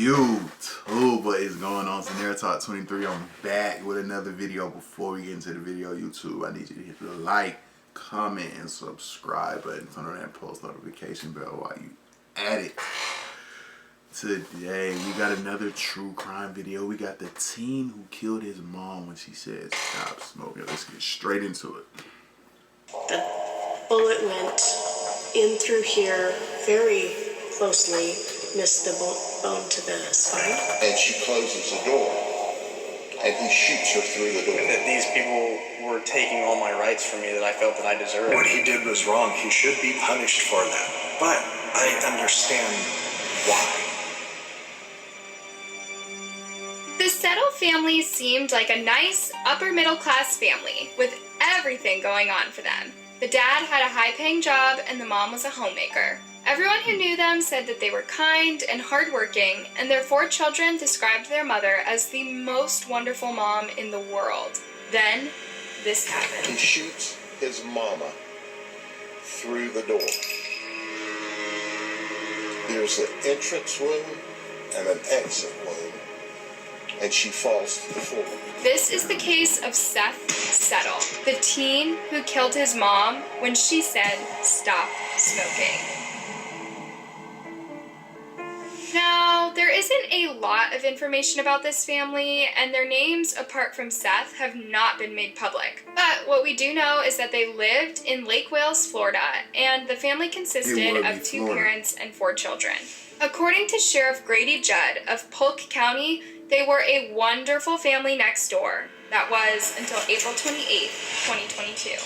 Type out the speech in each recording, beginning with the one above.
YouTube, what is going on? Scenario Talk 23. I'm back with another video. Before we get into the video, YouTube, I need you to hit the like, comment, and subscribe button. Turn on that post notification bell while you at it. Today, we got another true crime video. We got the teen who killed his mom when she said stop smoking. Let's get straight into it. The bullet went in through here very closely, missed the bone to the spine. And she closes the door, and he shoots her through the door. That these people were taking all my rights from me that I felt that I deserved. What he did was wrong. He should be punished for that. But I understand why. The Settle family seemed like a nice, upper-middle-class family with everything going on for them. The dad had a high-paying job and the mom was a homemaker. Everyone who knew them said that they were kind and hardworking, and their 4 children described their mother as the most wonderful mom in the world. Then, this happened. He shoots his mama through the door. There's an entrance wound and an exit wound, and she falls to the floor. This is the case of Seth Settle, the teen who killed his mom when she said, "Stop smoking." Now, there isn't a lot of information about this family, and their names, apart from Seth, have not been made public. But what we do know is that they lived in Lake Wales, Florida, and the family consisted of 2 parents and 4 children. According to Sheriff Grady Judd of Polk County, they were a wonderful family next door. That was until April 28, 2022.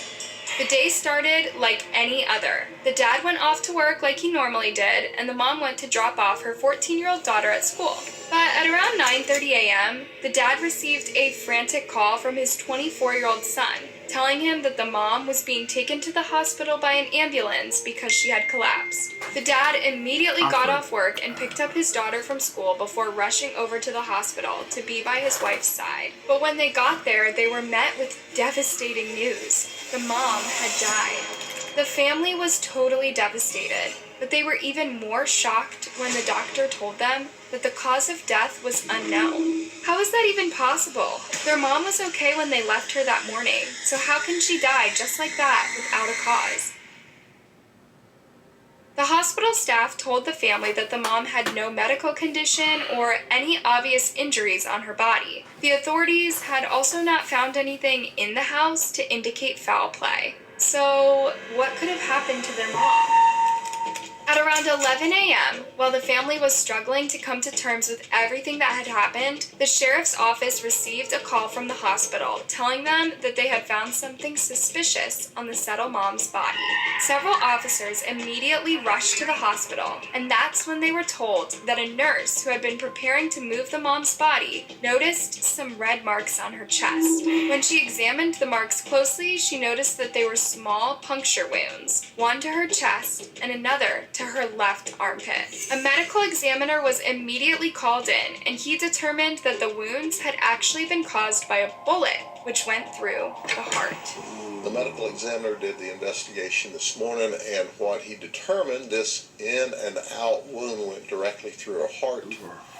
The day started like any other. The dad went off to work like he normally did, and the mom went to drop off her 14-year-old daughter at school. But at around 9:30 a.m., the dad received a frantic call from his 24-year-old son, telling him that the mom was being taken to the hospital by an ambulance because she had collapsed. The dad immediately got off work and picked up his daughter from school before rushing over to the hospital to be by his wife's side. But when they got there, they were met with devastating news. The mom had died. The family was totally devastated, but they were even more shocked when the doctor told them that the cause of death was unknown. How is that even possible? Their mom was okay when they left her that morning, so how can she die just like that without a cause? The hospital staff told the family that the mom had no medical condition or any obvious injuries on her body. The authorities had also not found anything in the house to indicate foul play. So, what could have happened to their mom? At around 11 a.m., while the family was struggling to come to terms with everything that had happened, the sheriff's office received a call from the hospital telling them that they had found something suspicious on the Settle mom's body. Several officers immediately rushed to the hospital, and that's when they were told that a nurse who had been preparing to move the mom's body noticed some red marks on her chest. When she examined the marks closely, she noticed that they were small puncture wounds, one to her chest and another to her left armpit. A medical examiner was immediately called in, and he determined that the wounds had actually been caused by a bullet, which went through the heart. The medical examiner did the investigation this morning, and what he determined, this in and out wound went directly through her heart.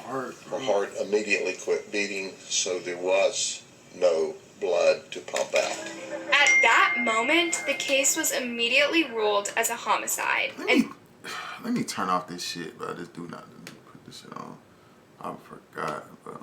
Her heart immediately quit beating, so there was no blood to pump out. At that moment, the case was immediately ruled as a homicide. Let me turn off this shit, bro. Just do not put this shit on. I forgot, bro.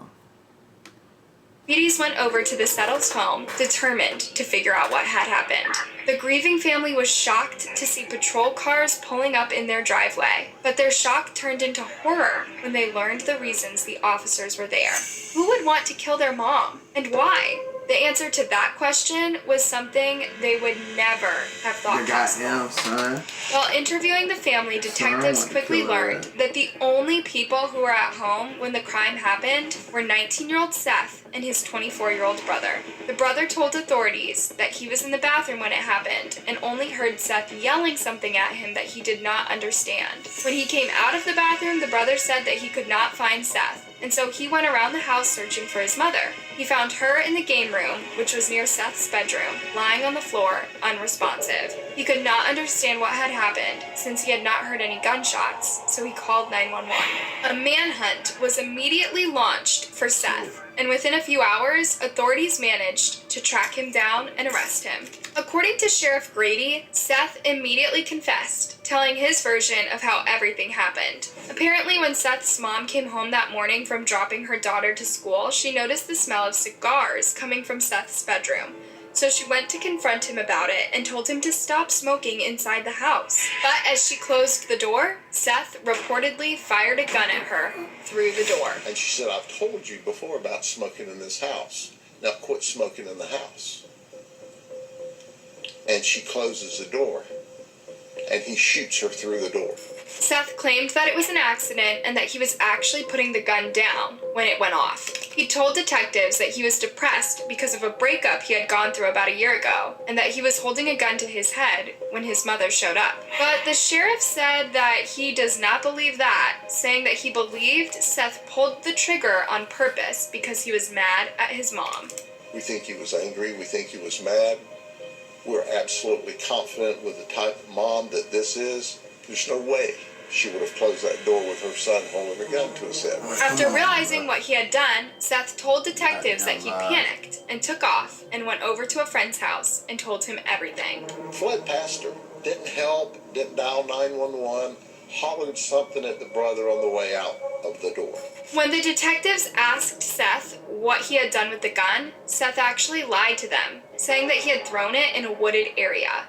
Deputies went over to the Settle's home, determined to figure out what had happened. The grieving family was shocked to see patrol cars pulling up in their driveway, but their shock turned into horror when they learned the reasons the officers were there. Who would want to kill their mom, and why? The answer to that question was something they would never have thought possible. Son. While interviewing the family, detectives quickly learned that the only people who were at home when the crime happened were 19-year-old Seth and his 24-year-old brother. The brother told authorities that he was in the bathroom when it happened and only heard Seth yelling something at him that he did not understand. When he came out of the bathroom, the brother said that he could not find Seth, and so he went around the house searching for his mother. He found her in the game room, which was near Seth's bedroom, lying on the floor, unresponsive. He could not understand what had happened, since he had not heard any gunshots, so he called 911. A manhunt was immediately launched for Seth, and within a few hours, authorities managed to track him down and arrest him. According to Sheriff Grady, Seth immediately confessed, telling his version of how everything happened. Apparently, when Seth's mom came home that morning from dropping her daughter to school, she noticed the smell of cigars coming from Seth's bedroom. So she went to confront him about it and told him to stop smoking inside the house. But as she closed the door, Seth reportedly fired a gun at her through the door. And she said, I've told you before about smoking in this house. Now quit smoking in the house. And she closes the door, and he shoots her through the door. Seth claimed that it was an accident and that he was actually putting the gun down when it went off. He told detectives that he was depressed because of a breakup he had gone through about a year ago, and that he was holding a gun to his head when his mother showed up. But the sheriff said that he does not believe that, saying that he believed Seth pulled the trigger on purpose because he was mad at his mom. We think he was angry. We think he was mad. We're absolutely confident with the type of mom that this is. There's no way she would have closed that door with her son holding a gun to his head. After realizing what he had done, Seth told detectives that he panicked and took off and went over to a friend's house and told him everything. Fled past her, didn't help, didn't dial 911, hollered something at the brother on the way out of the door. When the detectives asked Seth what he had done with the gun, Seth actually lied to them, saying that he had thrown it in a wooded area.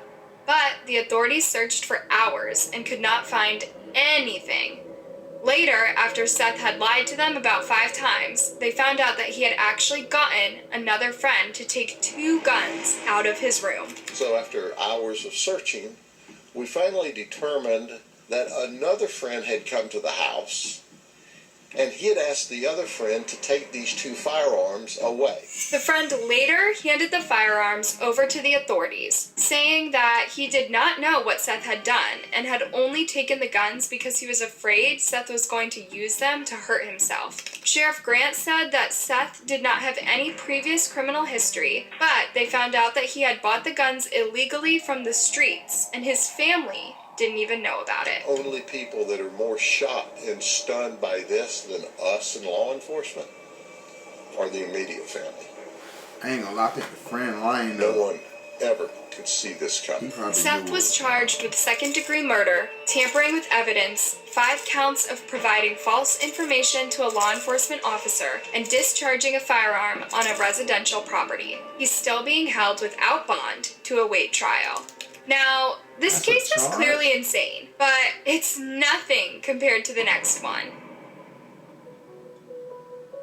But the authorities searched for hours and could not find anything. Later, after Seth had lied to them about 5 times, they found out that he had actually gotten another friend to take 2 guns out of his room. So after hours of searching, we finally determined that another friend had come to the house, and he had asked the other friend to take these 2 firearms away. The friend later handed the firearms over to the authorities, saying that he did not know what Seth had done and had only taken the guns because he was afraid Seth was going to use them to hurt himself. Sheriff Grant said that Seth did not have any previous criminal history, but they found out that he had bought the guns illegally from the streets, and his family didn't even know about it. Only people that are more shocked and stunned by this than us and law enforcement are the immediate family. I ain't gonna lie, I think the friend lying No though. one ever could see this coming. Seth was charged with second-degree murder, tampering with evidence, 5 counts of providing false information to a law enforcement officer, and discharging a firearm on a residential property. He's still being held without bond to await trial. Now, this That's a case is charge? clearly insane, but it's nothing compared to the next one.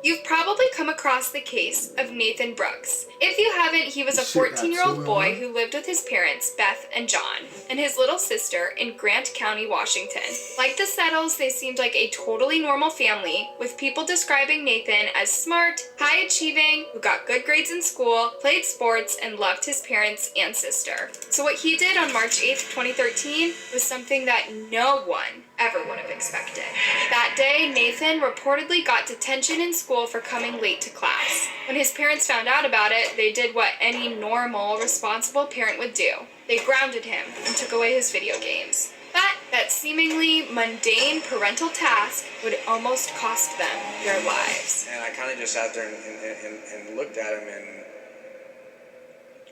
You've probably come across the case of Nathan Brooks. If you haven't, he was a 14-year-old boy who lived with his parents, Beth and John, and his little sister in Grant County, Washington. Like the Settles, they seemed like a totally normal family, with people describing Nathan as smart, high-achieving, who got good grades in school, played sports, and loved his parents and sister. So what he did on March 8th, 2013 was something that no one ever would have expected. That day, Nathan reportedly got detention in school for coming late to class. When his parents found out about it, they did what any normal, responsible parent would do. They grounded him and took away his video games. But that seemingly mundane parental task would almost cost them their lives. And I kind of just sat there and looked at him and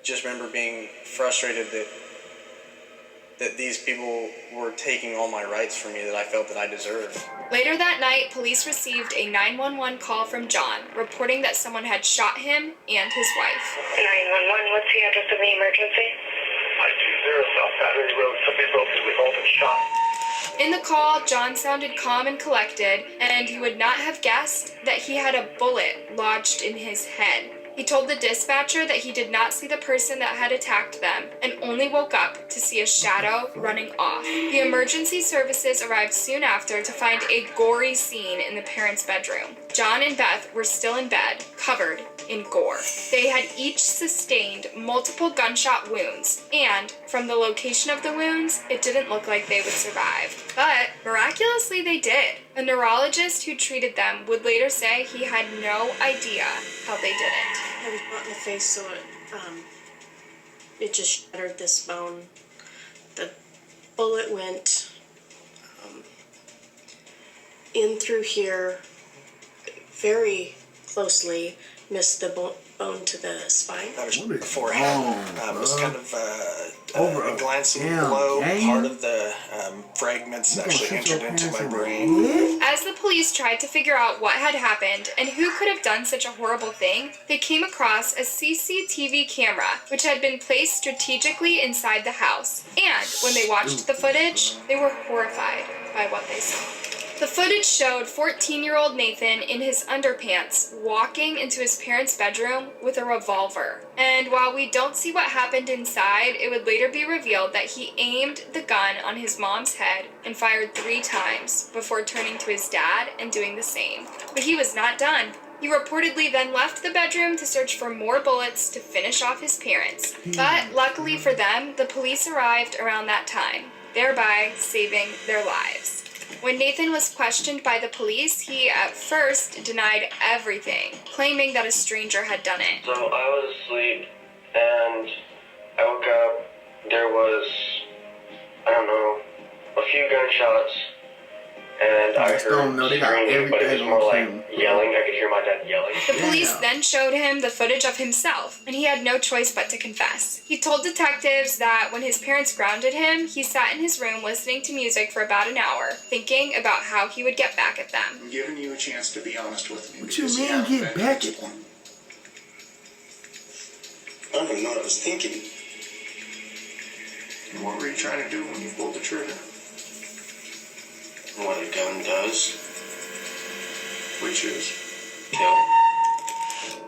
just remember being frustrated that these people were taking all my rights from me that I felt that I deserved. Later that night, police received a 911 call from John, reporting that someone had shot him and his wife. 911, what's the address of the emergency? 520 South Battery Road, somebody broke his revolver shot. In the call, John sounded calm and collected, and you would not have guessed that he had a bullet lodged in his head. He told the dispatcher that he did not see the person that had attacked them and only woke up to see a shadow running off. The emergency services arrived soon after to find a gory scene in the parents' bedroom. John and Beth were still in bed, covered in gore. They had each sustained multiple gunshot wounds, and from the location of the wounds, it didn't look like they would survive. But miraculously, they did. A neurologist who treated them would later say he had no idea how they did it. I was shot in the face, so it just shattered this bone. The bullet went in through here, very closely, missed the bone to the spine. That was What is beforehand. wrong, It was bro? kind of Over a a glancing damn blow. game? Part of the fragments You gonna actually shoot your entered into parents my in the brain. head? As the police tried to figure out what had happened and who could have done such a horrible thing, they came across a CCTV camera, which had been placed strategically inside the house. And when they watched the footage, they were horrified by what they saw. The footage showed 14-year-old Nathan in his underpants walking into his parents' bedroom with a revolver. And while we don't see what happened inside, it would later be revealed that he aimed the gun on his mom's head and fired 3 times before turning to his dad and doing the same. But he was not done. He reportedly then left the bedroom to search for more bullets to finish off his parents. But luckily for them, the police arrived around that time, thereby saving their lives. When Nathan was questioned by the police, he at first denied everything, claiming that a stranger had done it. So I was asleep and I woke up. There was, I don't know, a few gunshots and I just don't heard know. They got screaming, but it was everything more on like camera. yelling. I could hear my dad yelling. The police Damn. then showed him the footage of himself, and he had no choice but to confess. He told detectives that when his parents grounded him, he sat in his room listening to music for about an hour, thinking about how he would get back at them. I'm giving you a chance to be honest with me. What you because mean, have get been back to at one. I don't even know what I was thinking. And what were you trying to do when you pulled the trigger? What a gun does. Which is kill.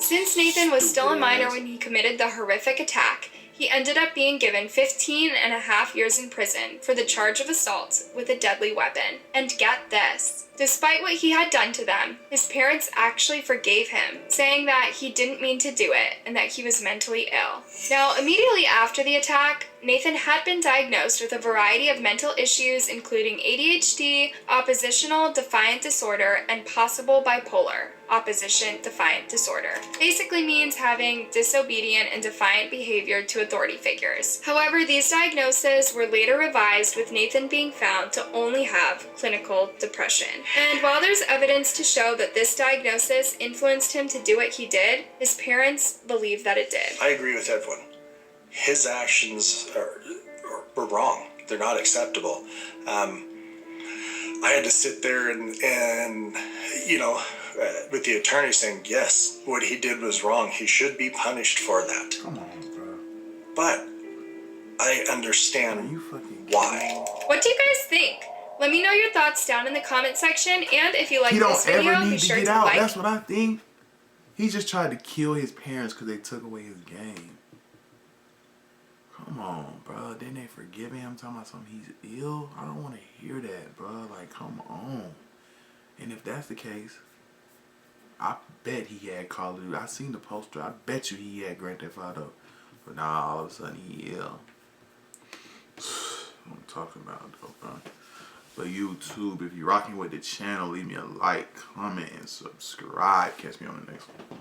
Since Nathan was still a minor when he committed the horrific attack, he ended up being given 15 and a half years in prison for the charge of assault with a deadly weapon. And get this, despite what he had done to them, his parents actually forgave him, saying that he didn't mean to do it and that he was mentally ill. Now, immediately after the attack, Nathan had been diagnosed with a variety of mental issues including ADHD, oppositional defiant disorder, and possible bipolar opposition defiant disorder. Basically means having disobedient and defiant behavior to authority figures. However, these diagnoses were later revised with Nathan being found to only have clinical depression. And while there's evidence to show that this diagnosis influenced him to do what he did, his parents believe that it did. I agree with everyone. His actions were wrong. They're not acceptable. I had to sit there and with the attorney saying, yes, what he did was wrong. He should be punished for that. Come on, bro. But I Are understand you fucking why. What do you guys think? Let me know your thoughts down in the comment section, and if you like He don't this video, ever be need to sure get to out. like. That's what I think. He just tried to kill his parents because they took away his game. Come on, bro. Didn't they forgive him? Talking about something he's ill? I don't want to hear that, bro. Like, come on. And if that's the case, I bet he had Call of Duty. I seen the poster. I bet you he had Grand Theft Auto. But now all of a sudden he ill. What I'm talking about, though, bro. But YouTube, if you're rocking with the channel, leave me a like, comment, and subscribe. Catch me on the next one.